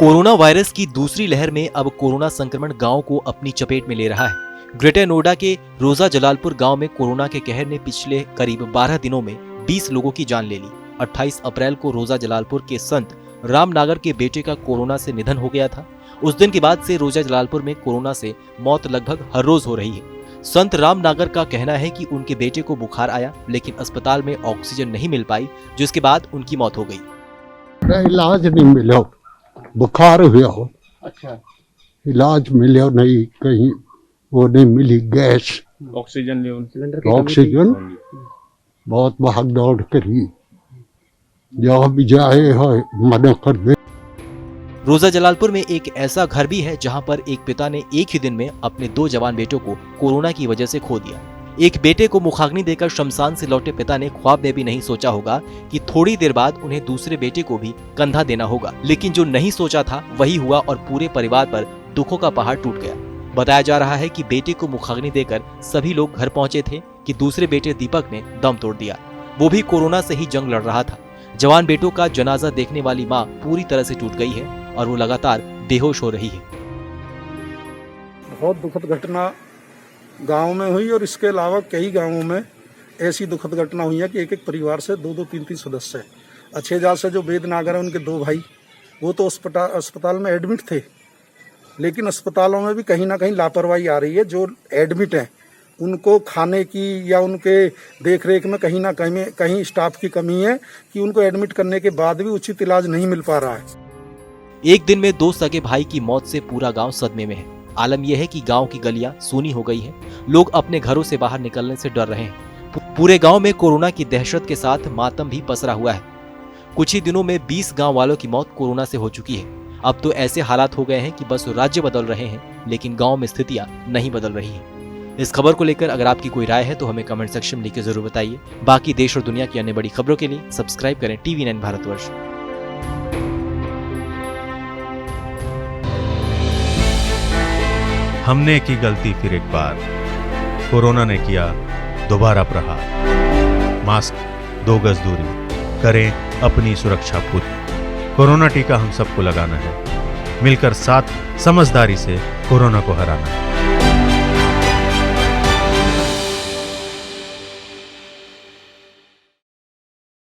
Corona virus की दूसरी लहर में अब कोरोना संक्रमण गांव को अपनी चपेट में ले रहा है। ग्रेटर नोएडा के रोजा जलालपुर गांव में कोरोना के कहर ने पिछले करीब 12 दिनों में 20 लोगों की जान ले ली। 28 अप्रैल को रोजा जलालपुर के संत राम नागर के बेटे का कोरोना से निधन हो गया था। उस दिन के बाद से रोजा जलालपुर में कोरोना से मौत लगभग हर रोज हो रही है। संत राम नागर का कहना है कि उनके बेटे को बुखार आया, लेकिन अस्पताल में ऑक्सीजन नहीं मिल पाई, जिसके बाद उनकी मौत हो गई। इलाज नहीं मिला, बुखार हुआ हो। अच्छा, इलाज मिले नहीं, कहीं वो नहीं मिली गैस, ऑक्सीजन लेवल ऑक्सीजन बहुत भाग दौड़ करी, जहाँ भी जाए है मना कर दे। रोजा जलालपुर में एक ऐसा घर भी है जहां पर एक पिता ने एक ही दिन में अपने 2 जवान बेटों को कोरोना की वजह से खो दिया। एक बेटे को मुखाग्नि देकर शमशान से लौटे पिता ने ख्वाब में भी नहीं सोचा होगा कि थोड़ी देर बाद उन्हें दूसरे बेटे को भी कंधा देना होगा, लेकिन जो नहीं सोचा था वही हुआ और पूरे परिवार पर दुखों का पहाड़ टूट गया। बताया जा रहा है कि बेटे को मुखाग्नि देकर सभी लोग घर पहुंचे थे कि दूसरे बेटे दीपक ने दम तोड़ दिया। वो भी कोरोना से ही जंग लड़ रहा था। जवान बेटों का जनाजा देखने वाली मां पूरी तरह से टूट गई है और वो लगातार बेहोश हो रही है। बहुत दुखद घटना गांव में हुई और इसके अलावा कई गांवों में ऐसी दुखद घटना हुई है कि एक एक परिवार से 2-2, 3-3 सदस्य। अच्छेजाल से जो वेद नागर है, उनके 2 भाई, वो तो अस्पताल में एडमिट थे, लेकिन अस्पतालों में भी कहीं ना कहीं लापरवाही आ रही है। जो एडमिट हैं उनको खाने की या उनके देखरेख में कहीं ना कहीं स्टाफ की कमी है कि उनको एडमिट करने के बाद भी उचित इलाज नहीं मिल पा रहा है। एक दिन में 2 सगे भाई की मौत से पूरा गांव सदमे में है। आलम यह है कि गांव की गलियां सूनी हो गई हैं। लोग अपने घरों से बाहर निकलने से डर रहे हैं। पूरे गांव में कोरोना की दहशत के साथ मातम भी पसरा हुआ है। कुछ ही दिनों में 20 गांव वालों की मौत कोरोना से हो चुकी है। अब तो ऐसे हालात हो गए हैं कि बस राज्य बदल रहे हैं, लेकिन गांव में स्थितियां नहीं बदल रही हैं। इस खबर को लेकर अगर आपकी कोई राय है तो हमें कमेंट सेक्शन में लिखकर जरूर बताइए। बाकी देश और दुनिया की अन्य बड़ी खबरों के लिए सब्सक्राइब करें TV9 भारतवर्ष। हमने की गलती फिर एक बार, कोरोना ने किया दोबारा प्रहार। मास्क, 2 गज दूरी, करें अपनी सुरक्षा पूरी। कोरोना टीका हम सबको लगाना है, मिलकर साथ समझदारी से कोरोना को हराना है।